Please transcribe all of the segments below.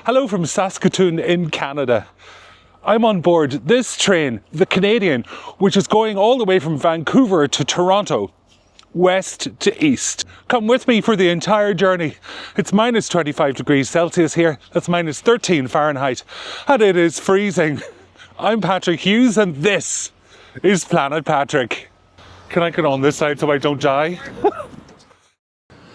Hello from Saskatchewan in Canada. I'm on board this train, the Canadian, which is going all the way from Vancouver to Toronto, west to east. Come with me for the entire journey. It's minus 25 degrees Celsius here, that's minus 13 Fahrenheit, and it is freezing. I'm Patrick Hughes and this is Planet Patrick. Can I get on this side so I don't die?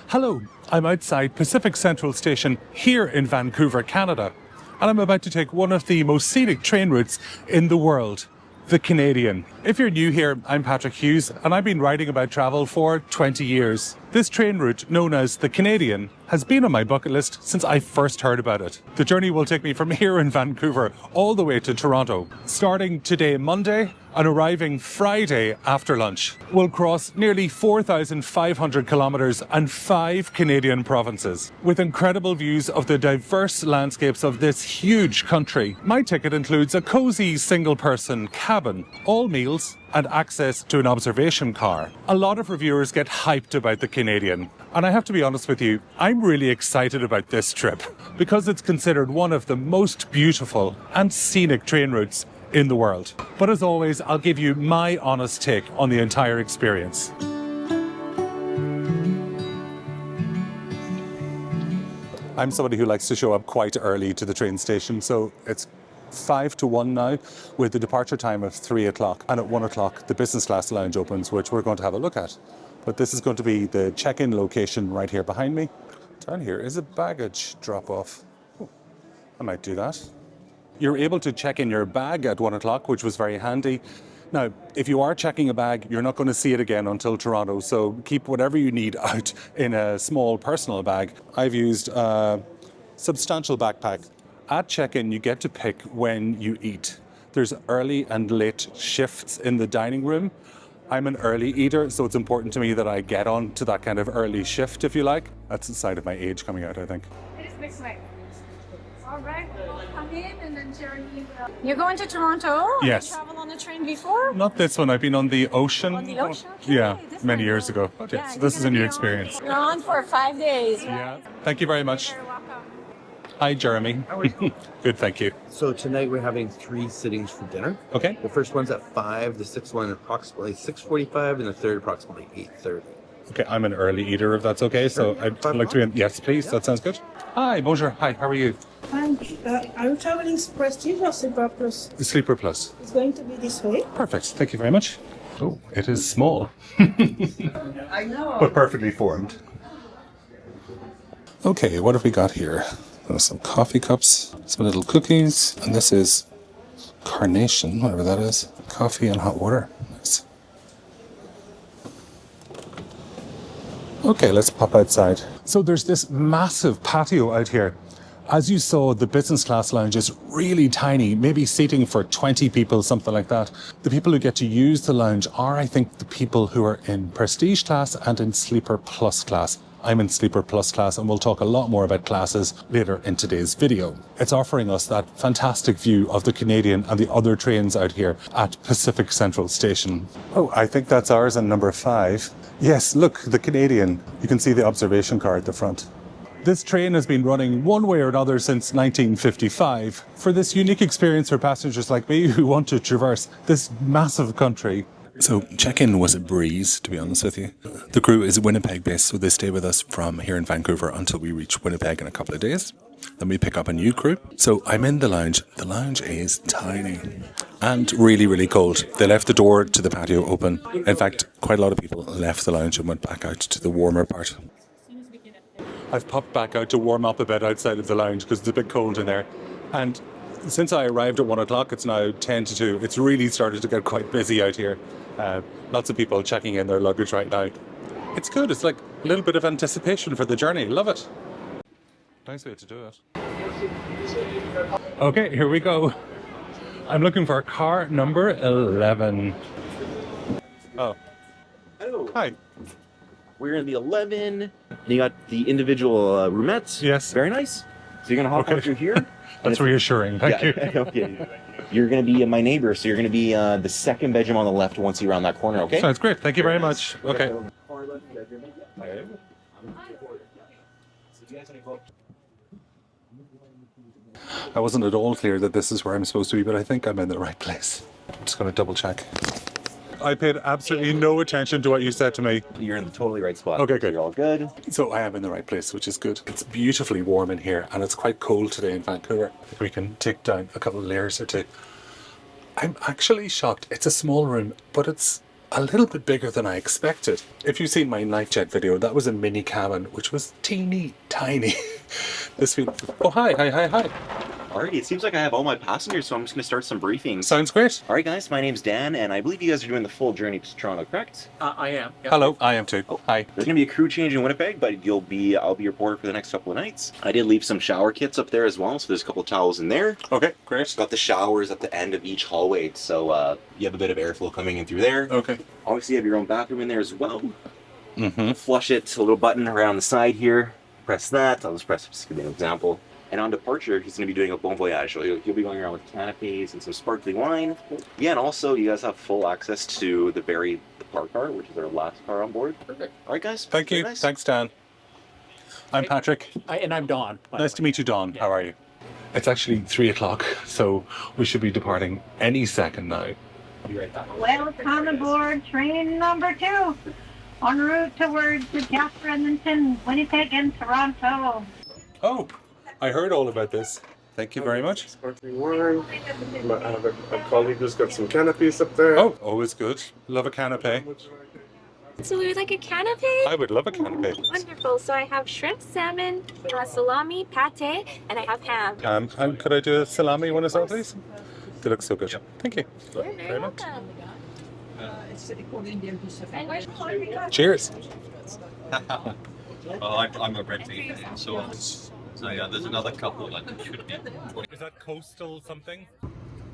Hello, I'm outside Pacific Central Station here in Vancouver, Canada, and I'm about to take one of the most scenic train routes in the world, the Canadian. If you're new here, I'm Patrick Hughes, and I've been writing about travel for 20 years. This train route, known as the Canadian, has been on my bucket list since I first heard about it. The journey will take me from here in Vancouver all the way to Toronto, starting today, Monday, and arriving Friday after lunch. We'll cross nearly 4,500 kilometres and 5 Canadian provinces, with incredible views of the diverse landscapes of this huge country. My ticket includes a cosy single-person cabin, all meals, and access to an observation car. A lot of reviewers get hyped about the Canadian, and I have to be honest with you, I'm really excited about this trip because it's considered one of the most beautiful and scenic train routes in the world. But as always, I'll give you my honest take on the entire experience. I'm somebody who likes to show up quite early to the train station, so it's 5 to 1 now, with the departure time of 3 o'clock. And at 1 o'clock, the business class lounge opens, which we're going to have a look at. But this is going to be the check-in location right here behind me. Down here is a baggage drop-off. Oh, I might do that. You're able to check in your bag at 1 o'clock, which was very handy. Now, if you are checking a bag, you're not going to see it again until Toronto, so keep whatever you need out in a small personal bag. I've used a substantial backpack. At check-in, you get to pick when you eat. There's early and late shifts in the dining room. I'm an early eater, so it's important to me that I get on to that kind of early shift, if you like. That's the side of my age coming out, I think. It is this way. All right, we'll come in and then Jeremy will... You're going to Toronto? Yes. Have you traveled on the train before? Not this one. I've been on the ocean. On the ocean? Okay. Yeah, This many one, years ago. But yeah, yes, this is a new experience. You're on for 5 days, right? Yeah. Thank you very much. You're welcome. Hi, Jeremy. How are you? Good, thank you. So tonight we're having 3 sittings for dinner. Okay. The first one's at 5, the sixth one approximately 6:45, and the third approximately 8:30. Okay, I'm an early eater, if that's okay. So I'd like to be in... Yes, please. Yeah. That sounds good. Hi, bonjour. Hi, how are you? Are you traveling Prestige or Sleeper Plus? Sleeper Plus. It's going to be this way. Perfect. Thank you very much. Oh, it is small. I know. But perfectly formed. Okay, what have we got here? Some coffee cups, some little cookies, and this is carnation, whatever that is. Coffee and hot water. Nice. Okay, let's pop outside. So there's this massive patio out here. As you saw, the business class lounge is really tiny, maybe seating for 20 people, something like that. The people who get to use the lounge are, I think, the people who are in Prestige class and in Sleeper Plus class. I'm in Sleeper Plus class, and we'll talk a lot more about classes later in today's video. It's offering us that fantastic view of the Canadian and the other trains out here at Pacific Central Station. Oh, I think that's ours and number 5. Yes, look, the Canadian. You can see the observation car at the front. This train has been running one way or another since 1955 for this unique experience for passengers like me who want to traverse this massive country. So check-in was a breeze, to be honest with you. The crew is Winnipeg based, so they stay with us from here in Vancouver until we reach Winnipeg in a couple of days. Then we pick up a new crew. So I'm in the lounge. The lounge is tiny and really, really cold. They left the door to the patio open. In fact, quite a lot of people left the lounge and went back out to the warmer part. I've popped back out to warm up a bit outside of the lounge because it's a bit cold in there. And since I arrived at 1 o'clock, it's now 10 to 2. It's really started to get quite busy out here. Lots of people checking in their luggage right now. It's good. It's like a little bit of anticipation for the journey. Love it. Nice way to do it. Okay, here we go. I'm looking for car number 11. Oh. Hello. Hi. We're in the 11. You got the individual roomettes. Yes. Very nice. So you're going to hop on through here. That's reassuring. Thank you. Okay. You're going to be my neighbor, so you're going to be the second bedroom on the left once you're around that corner, okay? Sounds great. Thank you very much. Okay. I wasn't at all clear that this is where I'm supposed to be, but I think I'm in the right place. I'm just going to double check. I paid absolutely no attention to what you said to me. You're in the totally right spot. Okay, So good. you're all good. So I am in the right place, which is good. It's beautifully warm in here, and it's quite cold today in Vancouver. We can take down a couple of layers or two. I'm actually shocked. It's a small room, but it's a little bit bigger than I expected. If you've seen my night jet video, that was a mini cabin, which was teeny tiny. Oh, hi. Alrighty, it seems like I have all my passengers, so I'm just going to start some briefings. Sounds great. Alright guys, my name's Dan, and I believe you guys are doing the full journey to Toronto, correct? I am. Yeah. Hello, I am too. Hi. There's going to be a crew change in Winnipeg, but I'll be your porter for the next couple of nights. I did leave some shower kits up there as well, so there's a couple of towels in there. Okay, great. Got the showers at the end of each hallway, so you have a bit of airflow coming in through there. Okay. Obviously you have your own bathroom in there as well. Mm-hmm. Flush it, a little button around the side here. Press that. I'll just press it just to give you an example. And on departure, he's going to be doing a bon voyage. So he'll be going around with canapes and some sparkling wine. Yeah, and also you guys have full access to the park car, which is our last car on board. Perfect. All right, guys. Thank you. Very nice. Thanks, Dan. I'm Patrick. And I'm Don. Nice to meet you, Dawn. How are you? It's actually 3 o'clock, so we should be departing any second now. Be right back. Welcome aboard train number 2. En route towards the Jasper, Edmonton, Winnipeg, and Toronto. Oh, I heard all about this. Thank you very much. Sparkling wine. I have a colleague who's got some canapes up there. Oh, always good. Love a canapé. So we would like a canapé? I would love a canapé. Wonderful. So I have shrimp, salmon, salami, pate, and I have ham. Could I do a salami one as well, please? They look so good. Thank you. You're very much. welcome. Cheers. Well, I'm a red fan, so yeah, there's another couple that should be. Is that coastal something?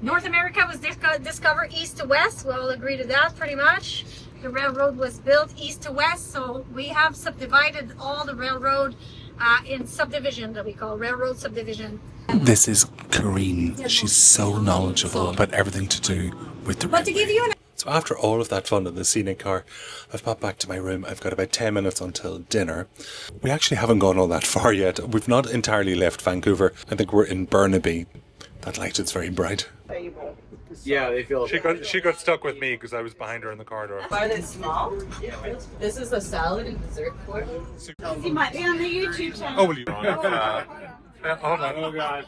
North America was discovered east to west. We all agree to that pretty much. The railroad was built east to west, so we have subdivided all the railroad in subdivision that we call railroad subdivision. This is Karine. She's so knowledgeable about everything to do with the But to give you an So after all of that fun in the scenic car, I've popped back to my room. I've got about 10 minutes until dinner. We actually haven't gone all that far yet. We've not entirely left Vancouver. I think we're in Burnaby. That light is very bright. Yeah, they feel. She got stuck with me because I was behind her in the corridor. Are they small? This is a salad and dessert for you. You might be on the YouTube channel. Oh, will you? Oh God.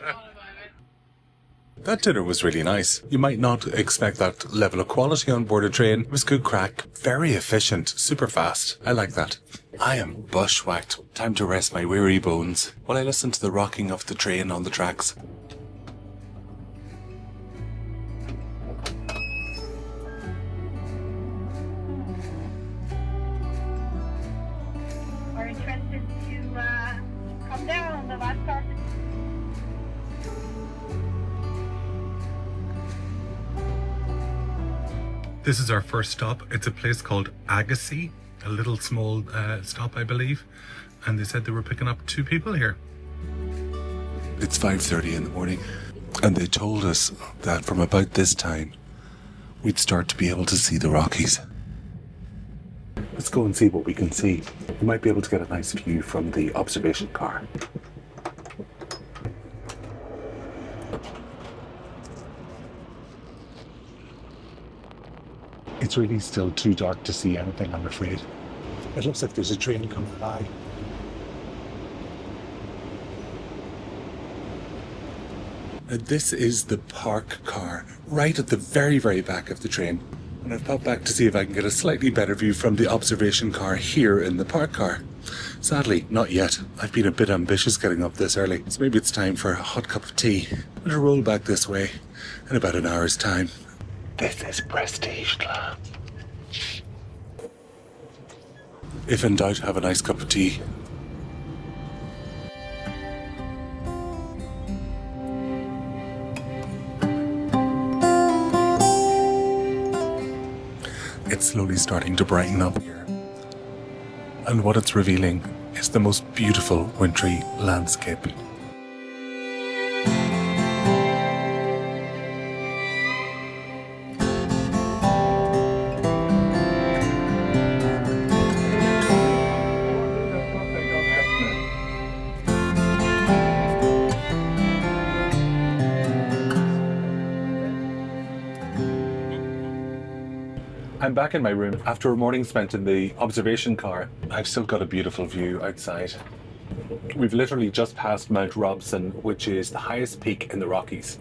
That dinner was really nice. You might not expect that level of quality on board a train. It was good crack, very efficient, super fast. I like that. I am bushwhacked. Time to rest my weary bones while I listen to the rocking of the train on the tracks. Are interested to come down the last car. This is our first stop. It's a place called Agassiz, a little small stop, I believe. And they said they were picking up 2 people here. It's 5:30 in the morning, and they told us that from about this time, we'd start to be able to see the Rockies. Let's go and see what we can see. We might be able to get a nice view from the observation car. It's really still too dark to see anything, I'm afraid. It looks like there's a train coming by. This is the park car, right at the very, very back of the train. And I've popped back to see if I can get a slightly better view from the observation car here in the park car. Sadly, not yet. I've been a bit ambitious getting up this early, so maybe it's time for a hot cup of tea and a roll back this way in about an hour's time. This is prestige class. If in doubt, have a nice cup of tea. It's slowly starting to brighten up here. And what it's revealing is the most beautiful wintry landscape. I'm back in my room after a morning spent in the observation car. I've still got a beautiful view outside. We've literally just passed Mount Robson, which is the highest peak in the Rockies.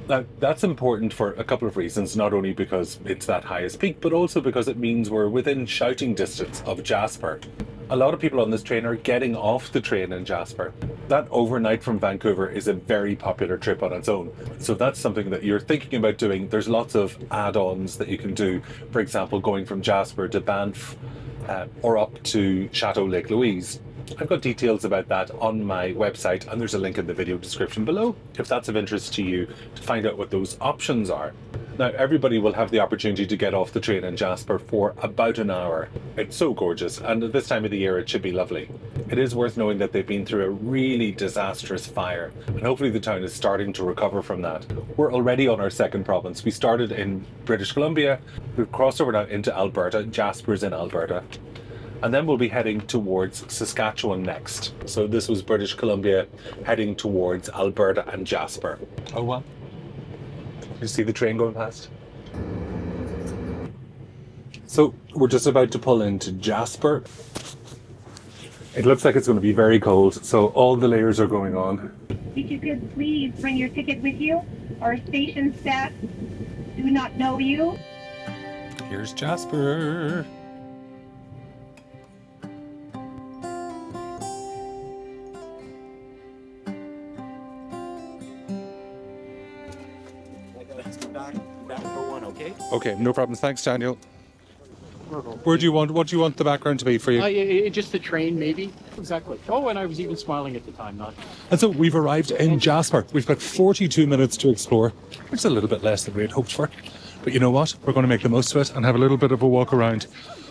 Now, that's important for a couple of reasons, not only because it's that highest peak, but also because it means we're within shouting distance of Jasper. A lot of people on this train are getting off the train in Jasper. That overnight from Vancouver is a very popular trip on its own. So that's something that you're thinking about doing. There's lots of add-ons that you can do. For example, going from Jasper to Banff or up to Chateau Lake Louise. I've got details about that on my website, and there's a link in the video description below if that's of interest to you to find out what those options are. Now, everybody will have the opportunity to get off the train in Jasper for about an hour. It's so gorgeous, and at this time of the year it should be lovely. It is worth knowing that they've been through a really disastrous fire, and hopefully the town is starting to recover from that. We're already on our second province. We started in British Columbia, we've crossed over now into Alberta. Jasper's in Alberta. And then we'll be heading towards Saskatchewan next. So this was British Columbia heading towards Alberta and Jasper. Oh well. You see the train going past? So we're just about to pull into Jasper. It looks like it's going to be very cold, so all the layers are going on. If you could please bring your ticket with you. Our station staff do not know you. Here's Jasper. Back for one, okay? Okay, no problem. Thanks, Daniel. What do you want the background to be for you? Just the train, maybe. Exactly. Oh, and I was even smiling at the time, not. And so we've arrived in Jasper. We've got 42 minutes to explore, which is a little bit less than we had hoped for. But you know what? We're going to make the most of it and have a little bit of a walk around.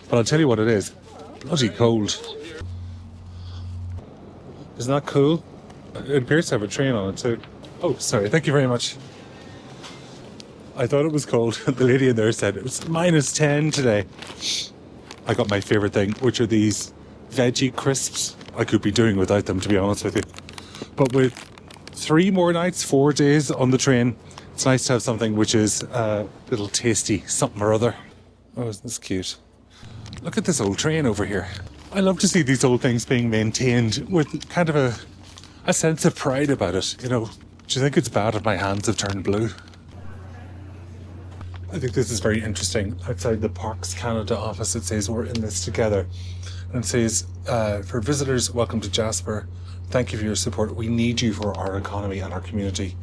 But I'll tell you what it is. Bloody cold. Isn't that cool? It appears to have a train on it too. Oh, sorry. Thank you very much. I thought it was cold. The lady in there said it was -10 today. I got my favourite thing, which are these veggie crisps. I could be doing without them, to be honest with you. But with 3 more nights, 4 days on the train, it's nice to have something which is a little tasty, something or other. Oh, isn't this cute? Look at this old train over here. I love to see these old things being maintained with kind of a sense of pride about it. You know, do you think it's bad if my hands have turned blue? I think this is very interesting. Outside the Parks Canada office, it says we're in this together. And it says, for visitors, welcome to Jasper. Thank you for your support. We need you for our economy and our community.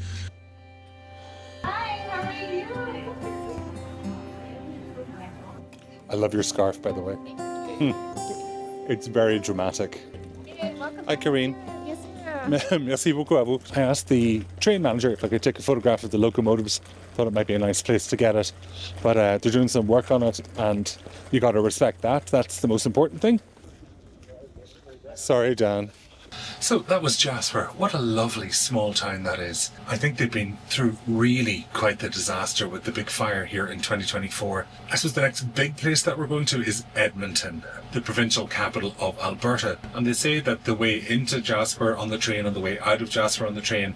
Hi, how are you? I love your scarf, by the way. It's very dramatic. Hi, Karine. Merci beaucoup à vous. I asked the train manager if I could take a photograph of the locomotives. Thought it might be a nice place to get it. But they're doing some work on it, and you got to respect that. That's the most important thing. Sorry, Dan. So that was Jasper. What a lovely small town that is. I think they've been through really quite the disaster with the big fire here in 2024. I suppose the next big place that we're going to is Edmonton, the provincial capital of Alberta. And they say that the way into Jasper on the train and the way out of Jasper on the train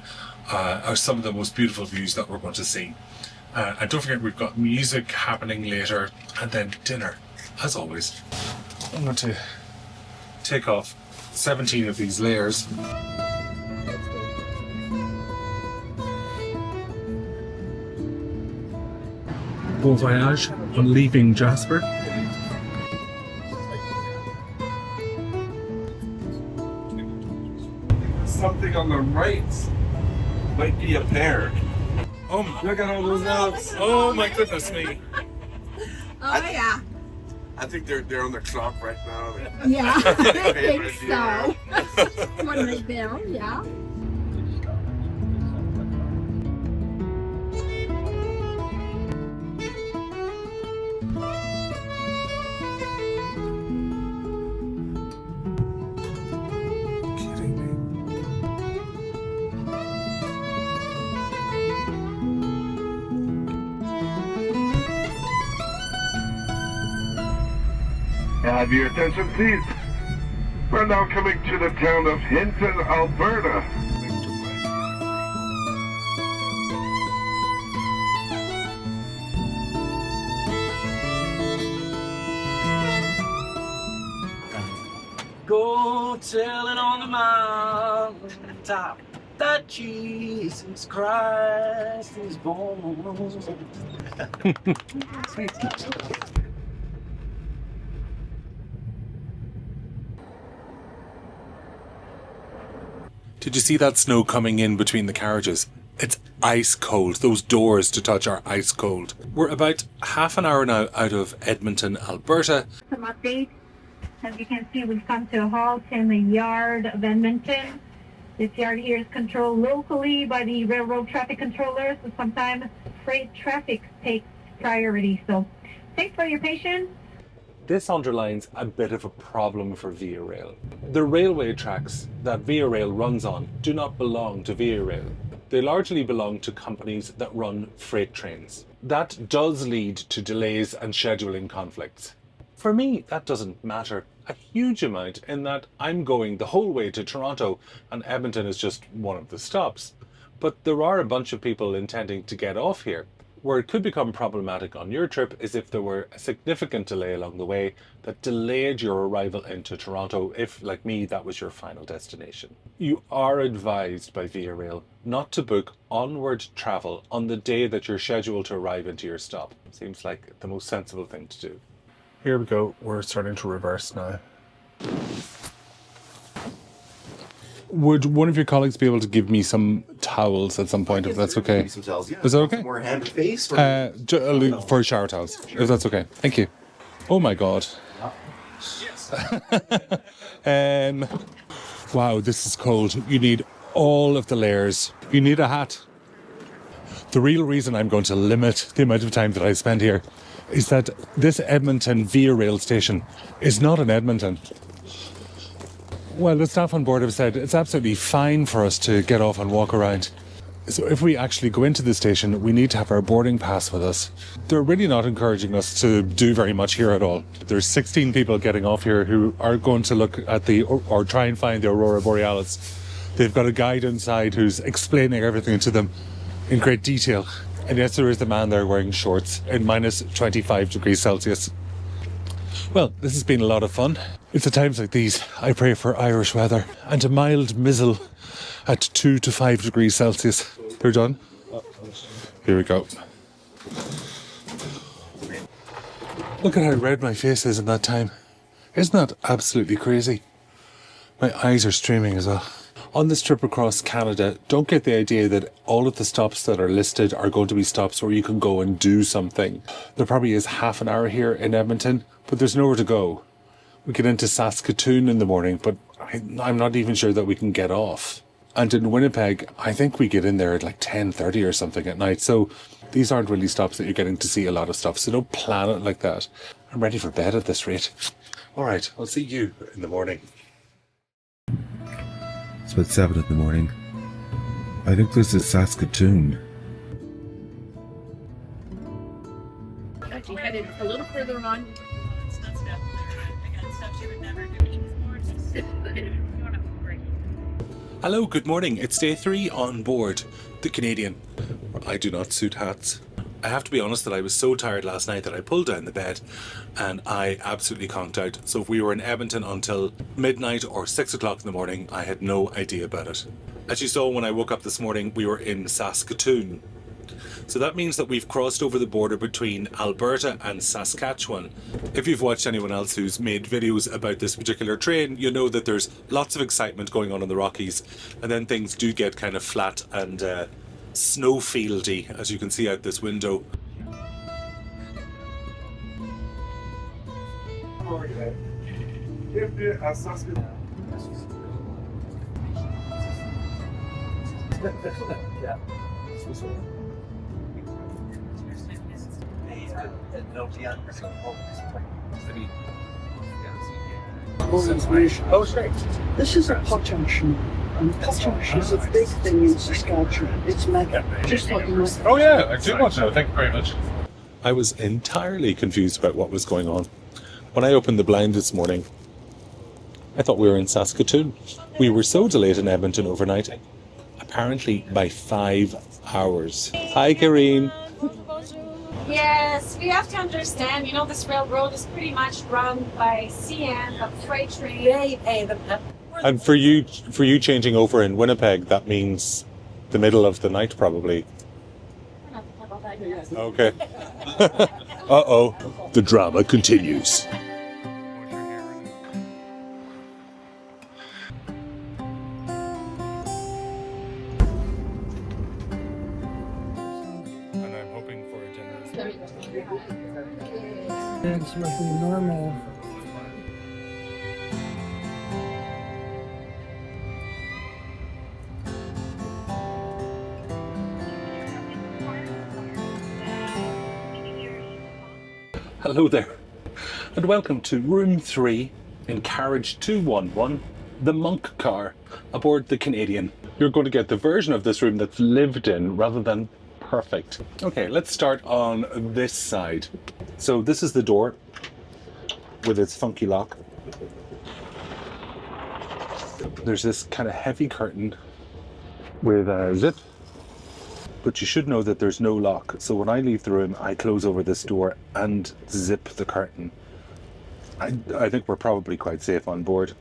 are some of the most beautiful views that we're going to see. And don't forget, we've got music happening later, and then dinner, as always. I'm going to take off 17 of these layers. Bon voyage on leaving Jasper. Something on the right might be a pear. Oh, look at all those nuts. Oh my goodness me. Oh, yeah. I think they're on the clock right now. Yeah, I think so. When they build, yeah. Kidding me? Have your attention, please. We're now coming to the town of Hinton, Alberta. telling on the mountaintop that Jesus Christ is born. Did you see that snow coming in between the carriages? It's ice cold. Those doors to touch are ice cold. We're about half an hour now out of Edmonton, Alberta. Some updates. As you can see, we've come to a halt in the yard of Edmonton. This yard here is controlled locally by the railroad traffic controllers, so sometimes freight traffic takes priority. So thanks for your patience. This underlines a bit of a problem for WayRail. The railway tracks that WayRail runs on do not belong to WayRail. They largely belong to companies that run freight trains. That does lead to delays and scheduling conflicts. For me, that doesn't matter a huge amount in that I'm going the whole way to Toronto and Edmonton is just one of the stops. But there are a bunch of people intending to get off here. Where it could become problematic on your trip is if there were a significant delay along the way that delayed your arrival into Toronto if, like me, that was your final destination. You are advised by WayRail not to book onward travel on the day that you're scheduled to arrive into your stop. Seems like the most sensible thing to do. Here we go, we're starting to reverse now. Would one of your colleagues be able to give me some towels at some point, if that's okay? Some towels, yeah. Is that okay? More hand and face? For shower towels, if that's okay. Thank you. Oh my God. Wow, this is cold. You need all of the layers. You need a hat. The real reason I'm going to limit the amount of time that I spend here is that this Edmonton WayRail station is not in Edmonton. Well, the staff on board have said it's absolutely fine for us to get off and walk around. So if we actually go into the station, we need to have our boarding pass with us. They're really not encouraging us to do very much here at all. There's 16 people getting off here who are going to look at or try and find the Aurora Borealis. They've got a guide inside who's explaining everything to them in great detail. And yes, there is the man there wearing shorts in minus 25 degrees Celsius. Well, this has been a lot of fun. It's at times like these I pray for Irish weather and a mild mizzle at 2 to 5 degrees Celsius. They're done. Here we go. Look at how red my face is in that time. Isn't that absolutely crazy? My eyes are streaming as well. On this trip across Canada, don't get the idea that all of the stops that are listed are going to be stops where you can go and do something. There probably is half an hour here in Edmonton, but there's nowhere to go. We get into Saskatoon in the morning, but I'm not even sure that we can get off. And in Winnipeg, I think we get in there at like 10:30 or something at night. So these aren't really stops that you're getting to see a lot of stuff. So don't plan it like that. I'm ready for bed at this rate. All right, I'll see you in the morning. It's about 7 in the morning. I think this is Saskatoon. She headed a little further on. Hello, good morning. It's day 3 on board the Canadian. I do not suit hats. I have to be honest that I was so tired last night that I pulled down the bed and I absolutely conked out. So if we were in Edmonton until midnight or 6 o'clock in the morning, I had no idea about it. As you saw when I woke up this morning, we were in Saskatoon. So that means that we've crossed over the border between Alberta and Saskatchewan. If you've watched anyone else who's made videos about this particular train, you know that there's lots of excitement going on in the Rockies, and then things do get kind of flat and snowfieldy, as you can see out this window. This is a potash, and potash is a big thing in Saskatchewan. It's mega. Just like Oh yeah, I do want to know. Thank you very much. I was entirely confused about what was going on. When I opened the blind this morning, I thought we were in Saskatoon. We were so delayed in Edmonton overnight, apparently by 5 hours. Hi, Karine. Yes, we have to understand, this railroad is pretty much run by CN, the freight train. We're And for you changing over in Winnipeg, that means the middle of the night, probably. Okay. Uh-oh. The drama continues. And I'm hoping for a generous... It's roughly normal. Hello there, and welcome to room 3 in carriage 211, the Monk car, aboard the Canadian. You're going to get the version of this room that's lived in rather than perfect. Okay, let's start on this side. So this is the door with its funky lock. There's this kind of heavy curtain with a zip. But you should know that there's no lock, so when I leave the room, I close over this door and zip the curtain. I think we're probably quite safe on board,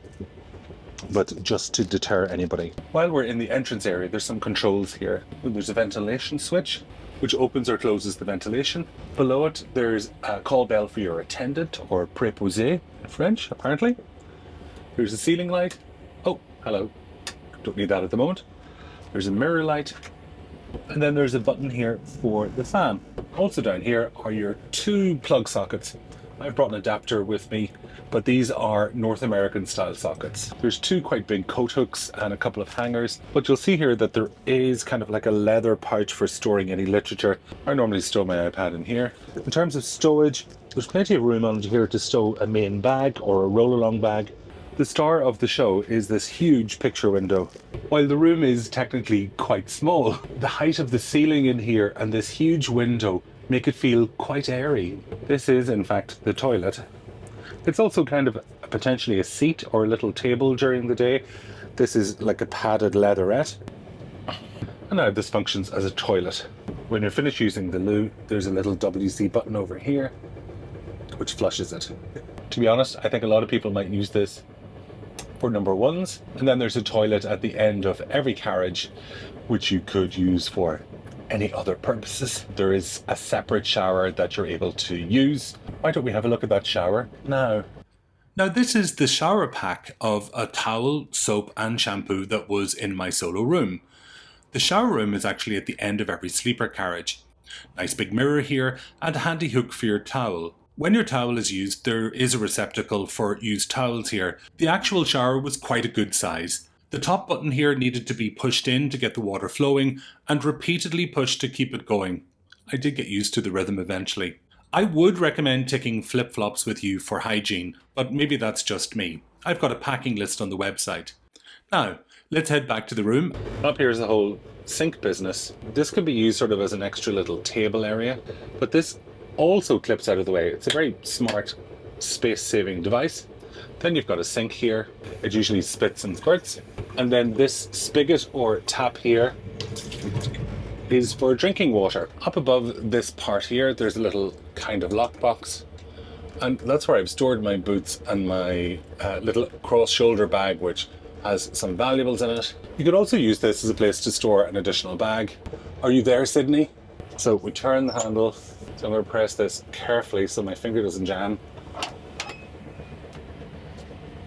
but just to deter anybody. While we're in the entrance area, there's some controls here. There's a ventilation switch, which opens or closes the ventilation. Below it, there's a call bell for your attendant, or préposé in French, apparently. There's a ceiling light. Oh, hello. Don't need that at the moment. There's a mirror light. And then there's a button here for the fan. Also down here are your 2 plug sockets. I've brought an adapter with me, but these are North American style sockets. There's 2 quite big coat hooks and a couple of hangers, but you'll see here that there is kind of like a leather pouch for storing any literature. I normally stow my iPad in here. In terms of stowage, there's plenty of room under here to stow a main bag or a roll-along bag. The star of the show is this huge picture window. While the room is technically quite small, the height of the ceiling in here and this huge window make it feel quite airy. This is, in fact, the toilet. It's also kind of potentially a seat or a little table during the day. This is like a padded leatherette. And now this functions as a toilet. When you're finished using the loo, there's a little WC button over here, which flushes it. To be honest, I think a lot of people might use this for number 1s, and then there's a toilet at the end of every carriage, which you could use for any other purposes. There is a separate shower that you're able to use. Why don't we have a look at that shower now? Now this is the shower pack of a towel, soap and shampoo that was in my solo room. The shower room is actually at the end of every sleeper carriage. Nice big mirror here and a handy hook for your towel. When your towel is used, there is a receptacle for used towels here. The actual shower was quite a good size. The top button here needed to be pushed in to get the water flowing and repeatedly pushed to keep it going. I did get used to the rhythm eventually. I would recommend taking flip-flops with you for hygiene, but maybe that's just me. I've got a packing list on the website. Now, let's head back to the room. Up here is the whole sink business. This could be used sort of as an extra little table area, but this also clips out of the way. It's a very smart space-saving device. Then you've got a sink here. It usually spits and squirts. And then this spigot or tap here is for drinking water. Up above this part here, there's a little kind of lockbox. And that's where I've stored my boots and my little cross-shoulder bag, which has some valuables in it. You could also use this as a place to store an additional bag. Are you there, Sydney? So we turn the handle. So I'm going to press this carefully so my finger doesn't jam.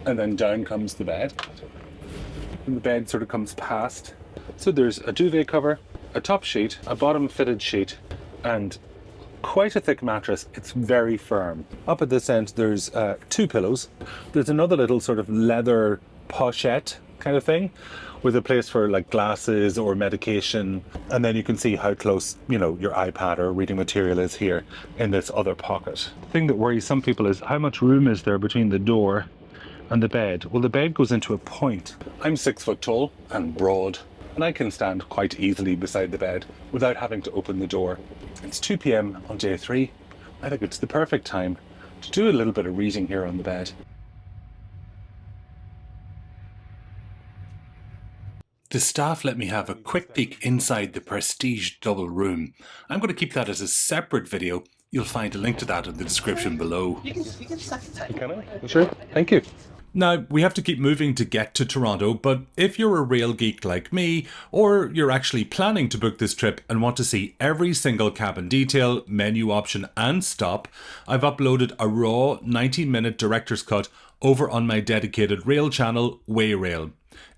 And then down comes the bed. And the bed sort of comes past. So there's a duvet cover, a top sheet, a bottom fitted sheet, and quite a thick mattress. It's very firm. Up at this end, there's 2 pillows. There's another little sort of leather pochette kind of thing with a place for like glasses or medication. And then you can see how close, you know, your iPad or reading material is here in this other pocket. The thing that worries some people is how much room is there between the door and the bed? Well, the bed goes into a point. I'm 6 foot tall and broad, and I can stand quite easily beside the bed without having to open the door. It's 2 p.m. on day 3. I think it's the perfect time to do a little bit of reading here on the bed. The staff let me have a quick peek inside the prestige double room. I'm going to keep that as a separate video. You'll find a link to that in the description below. You can suck it. Can I? Sure. Thank you. Now, we have to keep moving to get to Toronto, but if you're a rail geek like me, or you're actually planning to book this trip and want to see every single cabin detail, menu option and stop, I've uploaded a raw 90-minute director's cut over on my dedicated rail channel, WayRail.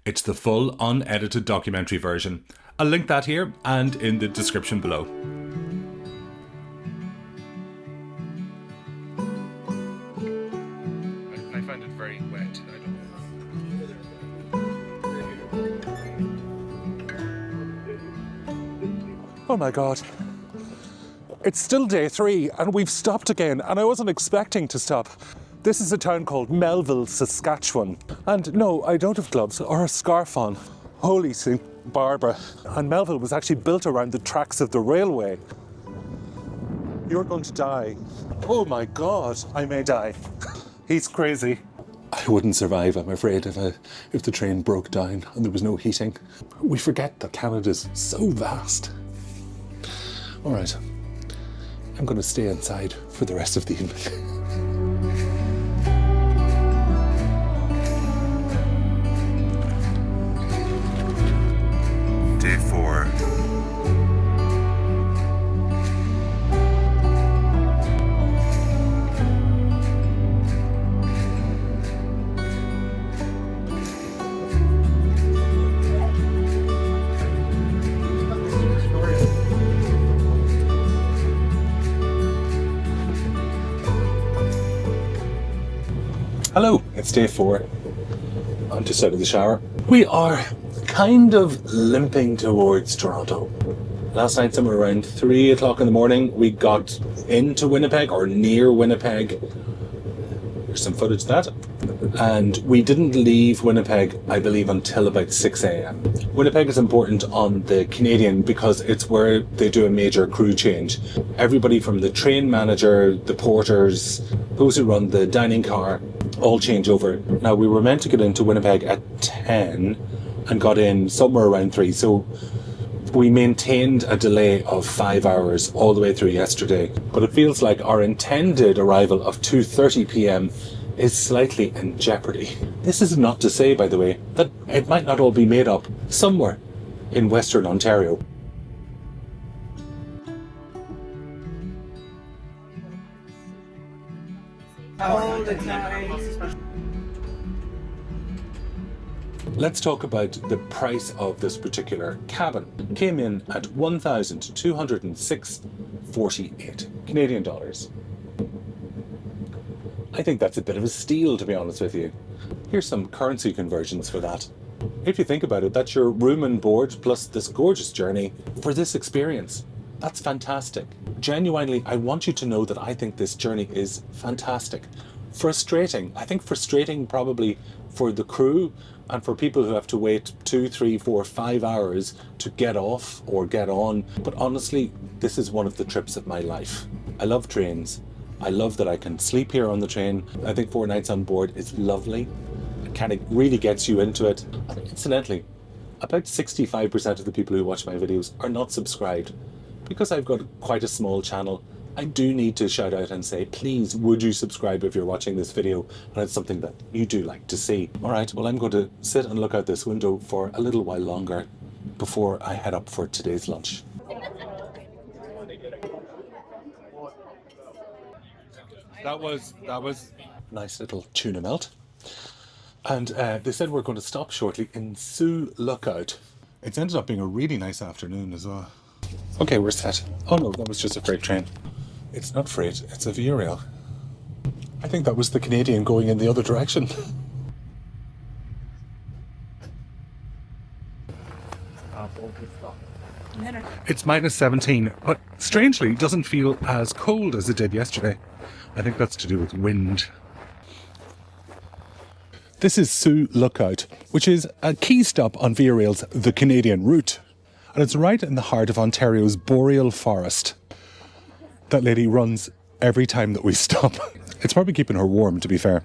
It's the full unedited documentary version. I'll link that here and in the description below. I find it very wet. Oh my God. It's still day 3 and we've stopped again, and I wasn't expecting to stop. This is a town called Melville, Saskatchewan. And no, I don't have gloves or a scarf on. Holy St. Barbara. And Melville was actually built around the tracks of the railway. You're going to die. Oh my God, I may die. He's crazy. I wouldn't survive, I'm afraid, if the train broke down and there was no heating. We forget that Canada's so vast. All right, I'm going to stay inside for the rest of the evening. Day 4. Hello, it's day 4. I'm just out of the shower. We are kind of limping towards Toronto. Last night, somewhere around 3 o'clock in the morning, we got into Winnipeg, or near Winnipeg. There's some footage of that. And we didn't leave Winnipeg, I believe, until about 6 a.m. Winnipeg is important on the Canadian because it's where they do a major crew change. Everybody from the train manager, the porters, those who run the dining car, all change over. Now, we were meant to get into Winnipeg at 10 and got in somewhere around 3. So we maintained a delay of 5 hours all the way through yesterday. But it feels like our intended arrival of 2:30 p.m. is slightly in jeopardy. This is not to say, by the way, that it might not all be made up somewhere in Western Ontario. All the time. Let's talk about the price of this particular cabin. It came in at $1,206.48 Canadian dollars. I think that's a bit of a steal, to be honest with you. Here's some currency conversions for that. If you think about it, that's your room and board plus this gorgeous journey for this experience. That's fantastic. Genuinely, I want you to know that I think this journey is fantastic. Frustrating. I think frustrating probably for the crew and for people who have to wait 2, 3, 4, 5 hours to get off or get on. But honestly, this is one of the trips of my life. I love trains. I love that I can sleep here on the train. I think 4 nights on board is lovely. It kind of really gets you into it. And incidentally, about 65% of the people who watch my videos are not subscribed. Because I've got quite a small channel, I do need to shout out and say, please, would you subscribe if you're watching this video and it's something that you do like to see. All right, well, I'm going to sit and look out this window for a little while longer before I head up for today's lunch. That was nice little tuna melt. And they said we're going to stop shortly in Sioux Lookout. It's ended up being a really nice afternoon as well. Okay, we're set. Oh no, that was just a freight train. It's not freight, it's a WayRail. I think that was the Canadian going in the other direction. It's minus 17, but strangely it doesn't feel as cold as it did yesterday. I think that's to do with wind. This is Sioux Lookout, which is a key stop on WayRail's The Canadian Route. And it's right in the heart of Ontario's boreal forest. That lady runs every time that we stop. It's probably keeping her warm, to be fair.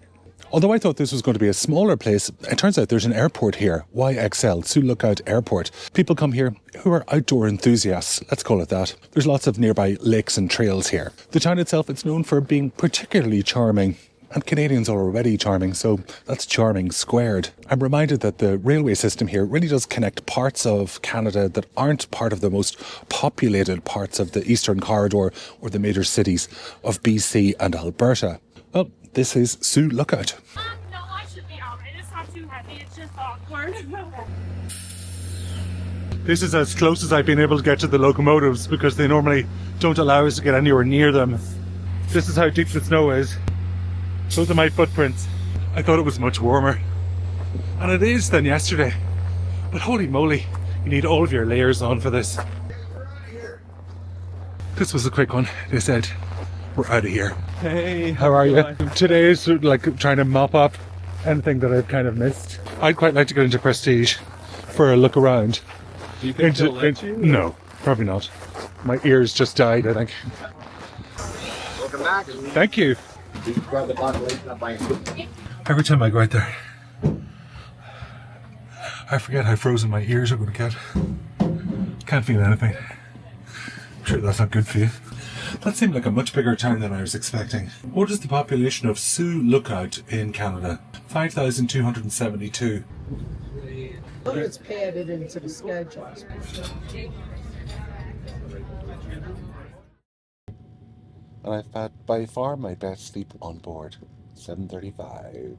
Although I thought this was going to be a smaller place, it turns out there's an airport here, YXL, Sioux Lookout Airport. People come here who are outdoor enthusiasts, let's call it that. There's lots of nearby lakes and trails here. The town itself, it's known for being particularly charming. And Canadians are already charming, so that's charming squared. I'm reminded that the railway system here really does connect parts of Canada that aren't part of the most populated parts of the Eastern Corridor or the major cities of BC and Alberta. Well, this is Sioux Lookout. No, I should be alright. It's not too heavy, it's just awkward. This is as close as I've been able to get to the locomotives because they normally don't allow us to get anywhere near them. This is how deep the snow is. Those are my footprints. I thought it was much warmer. And it is than yesterday. But holy moly, you need all of your layers on for this. This was a quick one. They said, we're out of here. Hey, how are you? Today is like trying to mop up anything that I've kind of missed. I'd quite like to get into Prestige for a look around. Do you think they'll let you? No, probably not. My ears just died, I think. Welcome back. Thank you. Every time I go out there, I forget how frozen my ears are going to get. Can't feel anything. I'm sure that's not good for you. That seemed like a much bigger town than I was expecting. What is the population of Sioux Lookout in Canada? 5,272. It's padded into the schedule. And I've had by far my best sleep on board. 7:35.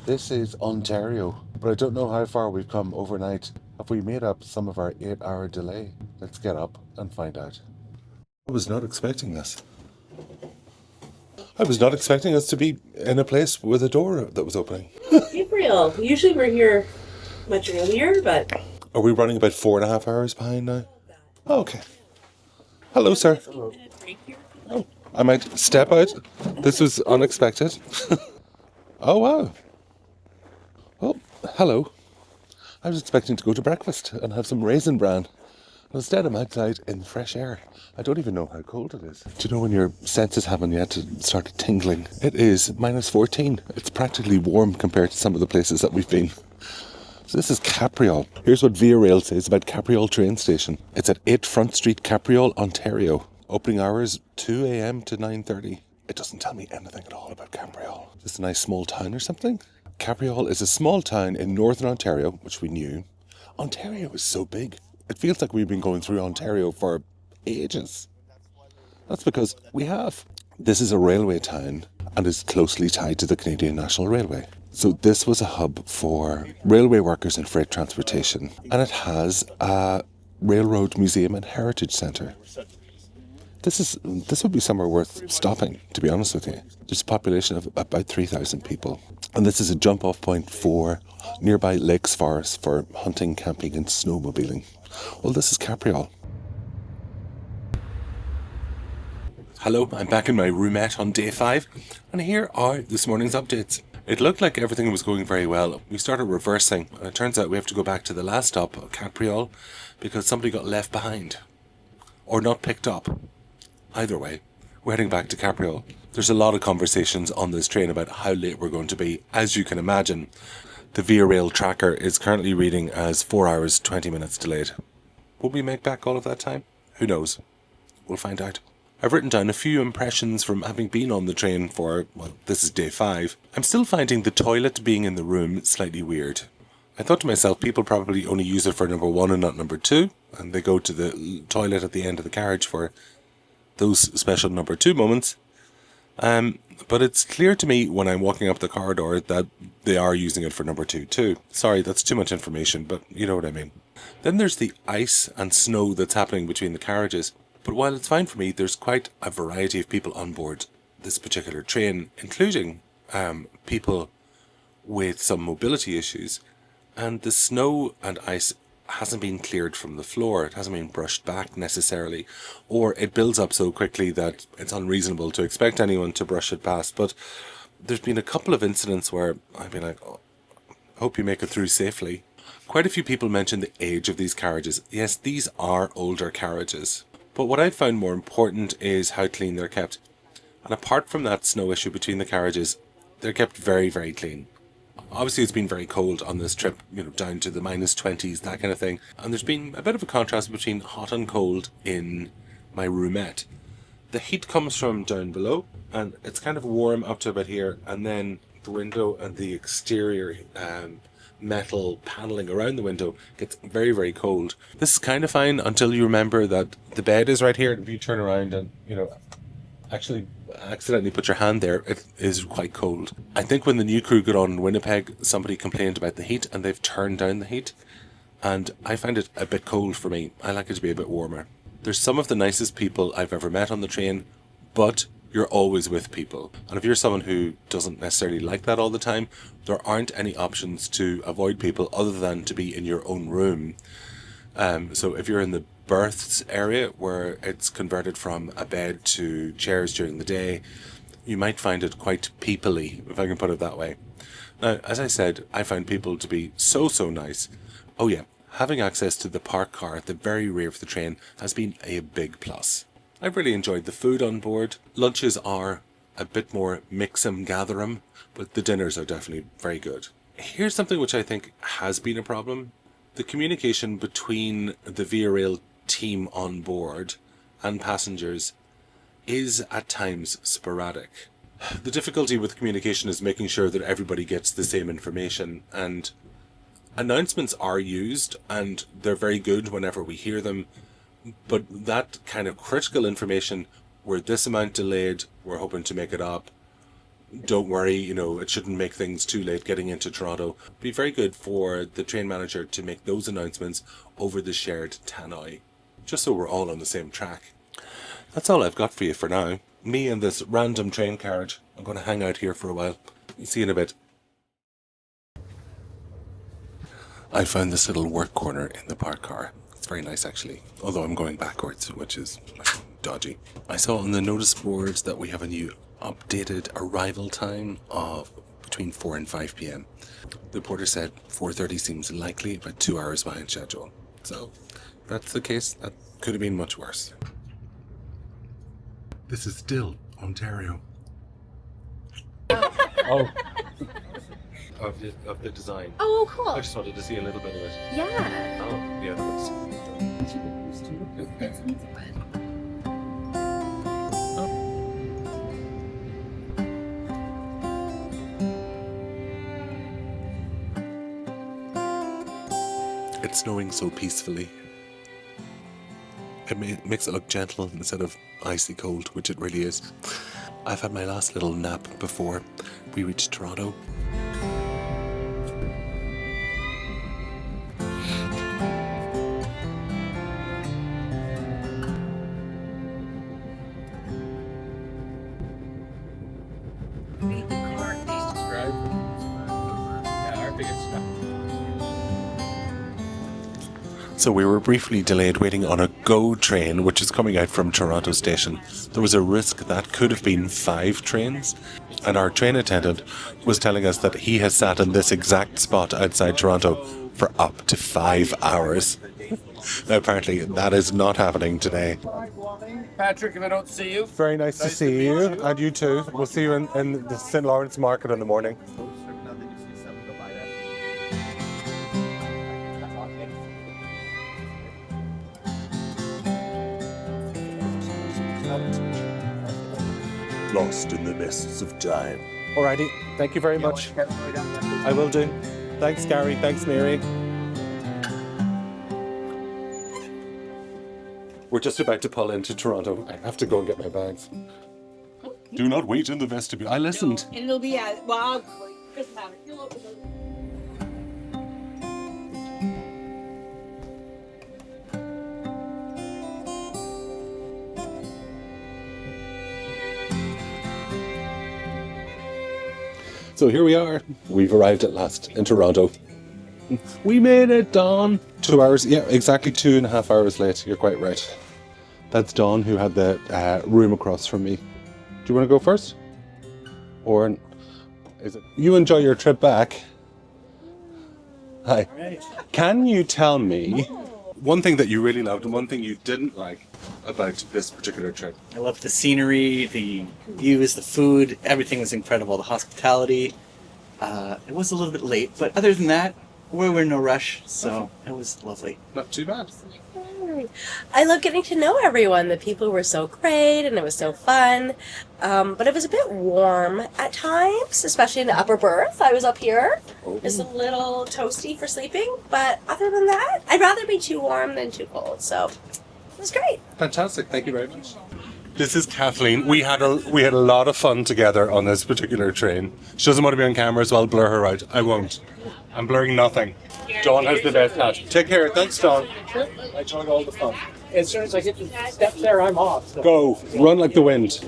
This is Ontario, but I don't know how far we've come overnight. Have we made up some of our 8-hour delay? Let's get up and find out. I was not expecting this. I was not expecting us to be in a place with a door that was opening. Capreol. Usually we're here much earlier, but... Are we running about 4.5 hours behind now? Oh, okay. Hello, sir. Hello. Oh, I might step out. This was unexpected. Oh, wow. Oh, hello. I was expecting to go to breakfast and have some raisin bran. Instead, I'm outside in the fresh air. I don't even know how cold it is. Do you know when your senses haven't yet started tingling? It is -14. It's practically warm compared to some of the places that we've been. So this is Capreol. Here's what WayRail says about Capreol train station. It's at 8 Front Street, Capreol, Ontario. Opening hours 2 a.m. to 9:30. It doesn't tell me anything at all about Capreol. Is this a nice small town or something? Capreol is a small town in northern Ontario, which we knew. Ontario is so big. It feels like we've been going through Ontario for ages. That's because we have. This is a railway town and is closely tied to the Canadian National Railway. So this was a hub for railway workers and freight transportation. And it has a railroad museum and heritage centre. This would be somewhere worth stopping, to be honest with you. There's a population of about 3,000 people. And this is a jump-off point for nearby lakes, forests for hunting, camping and snowmobiling. Well, this is Capreol. Hello, I'm back in my roomette on day 5, and here are this morning's updates. It looked like everything was going very well. We started reversing, and it turns out we have to go back to the last stop, Capreol, because somebody got left behind. Or not picked up. Either way, we're heading back to Capreol. There's a lot of conversations on this train about how late we're going to be. As you can imagine, the WayRail tracker is currently reading as 4 hours, 20 minutes delayed. Will we make back all of that time? Who knows? We'll find out. I've written down a few impressions from having been on the train for, well, this is day 5. I'm still finding the toilet being in the room slightly weird. I thought to myself, people probably only use it for number 1 and not number 2, and they go to the toilet at the end of the carriage for those special number 2 moments. But it's clear to me when I'm walking up the corridor that they are using it for number 2 too. Sorry, that's too much information, but you know what I mean. Then there's the ice and snow that's happening between the carriages. But while it's fine for me, there's quite a variety of people on board this particular train, including people with some mobility issues. And the snow and ice hasn't been cleared from the floor. It hasn't been brushed back necessarily, or it builds up so quickly that it's unreasonable to expect anyone to brush it past. But there's been a couple of incidents where I've been like, oh, hope you make it through safely. Quite a few people mentioned the age of these carriages. Yes, these are older carriages. But what I found more important is how clean they're kept. And apart from that snow issue between the carriages, they're kept very, very clean. Obviously, it's been very cold on this trip, you know, down to the -20s, that kind of thing. And there's been a bit of a contrast between hot and cold in my roomette. The heat comes from down below, and it's kind of warm up to about here, and then the window and the exterior metal paneling around the window gets very, very cold. This is kind of fine until you remember that the bed is right here, and if you turn around and, you know, actually accidentally put your hand there, it is quite cold. I think when the new crew got on in Winnipeg, somebody complained about the heat, and they've turned down the heat, and I find it a bit cold for me. I like it to be a bit warmer. There's some of the nicest people I've ever met on the train, but you're always with people. And if you're someone who doesn't necessarily like that all the time, there aren't any options to avoid people other than to be in your own room. So if you're in the berths area where it's converted from a bed to chairs during the day, you might find it quite people-y, if I can put it that way. Now, as I said, I find people to be so nice. Oh yeah, having access to the park car at the very rear of the train has been a big plus. I've really enjoyed the food on board. Lunches are a bit more mix-em-gather-em, but the dinners are definitely very good. Here's something which I think has been a problem. The communication between the WayRail team on board and passengers is at times sporadic. The difficulty with communication is making sure that everybody gets the same information, and announcements are used and they're very good whenever we hear them, but that kind of critical information, we're this amount delayed, we're hoping to make it up, don't worry, you know, it shouldn't make things too late getting into Toronto. It'd be very good for the train manager to make those announcements over the shared tannoy, just so we're all on the same track. That's all I've got for you for now. Me and this random train carriage. I'm going to hang out here for a while. See you in a bit. I found this little work corner in the park car. It's very nice actually, although I'm going backwards, which is dodgy. I saw on the notice boards that we have a new updated arrival time of between 4 and 5 p.m. The porter said 4:30 seems likely, about 2 hours behind schedule. So if that's the case, that could have been much worse. This is still Ontario. Oh. Of the design. Oh, cool. I just wanted to see a little bit of it. Yeah. Oh, yeah, that's... It's snowing so peacefully. It makes it look gentle instead of icy cold, which it really is. I've had my last little nap before we reached Toronto. So we were briefly delayed waiting on a GO train, which is coming out from Toronto Station. There was a risk that could have been 5 trains, and our train attendant was telling us that he has sat in this exact spot outside Toronto for up to 5 hours. Now apparently that is not happening today. Patrick, if I don't see you. Very nice to see you, and you too. We'll see you in the St. Lawrence Market in the morning. Lost in the mists of time. Alrighty, thank you very much. I will do. Thanks, Gary. Thanks, Mary. We're just about to pull into Toronto. I have to go and get my bags. Do not wait in the vestibule. I listened. And it'll be at, well, Chris Maverick. So here we are. We've arrived at last in Toronto. We made it, Dawn. 2 hours. Yeah, exactly 2.5 hours late. You're quite right. That's Dawn, who had the room across from me. Do you want to go first? Or is it? You enjoy your trip back. Hi. Can you tell me one thing that you really loved and one thing you didn't like about this particular trip? I loved the scenery, the views, the food. Everything was incredible. The hospitality. It was a little bit late, but other than that, we were in no rush, so it was lovely. Not too bad. I love getting to know everyone. The people were so great and it was so fun. But it was a bit warm at times, especially in the upper berth. I was up here. It's a little toasty for sleeping. But other than that, I'd rather be too warm than too cold. So it was great. Fantastic. Thank you very much. This is Kathleen. We had a lot of fun together on this particular train. She doesn't want to be on camera, so I'll blur her out. I won't. I'm blurring nothing. Dawn has the best hat. Take care. Thanks, Dawn. I enjoyed all the fun. As soon as I get the steps there, I'm off. So. Go. Run like the wind.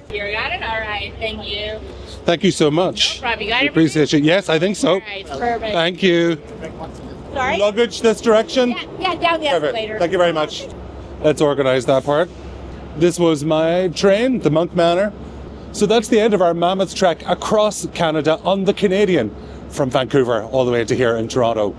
You got it? All right. Thank you. Thank you so much. No problem. You got it? Appreciate it. Yes, I think so. All right. Perfect. Thank you. Sorry? Luggage this direction? Yeah, down the Perfect. escalator. Thank you very much. Let's organise that part. This was my train, the Monk Manor. So that's the end of our mammoth trek across Canada on the Canadian from Vancouver all the way to here in Toronto.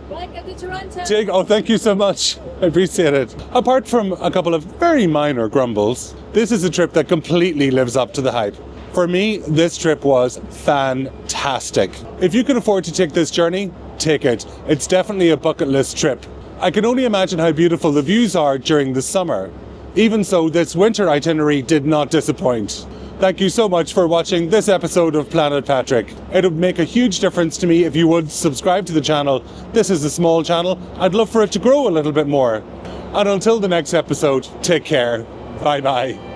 Welcome to Toronto. Oh, thank you so much. I appreciate it. Apart from a couple of very minor grumbles, this is a trip that completely lives up to the hype. For me, this trip was fantastic. If you can afford to take this journey, take it. It's definitely a bucket list trip. I can only imagine how beautiful the views are during the summer. Even so, this winter itinerary did not disappoint. Thank you so much for watching this episode of Planet Patrick. It would make a huge difference to me if you would subscribe to the channel. This is a small channel. I'd love for it to grow a little bit more. And until the next episode, take care. Bye bye.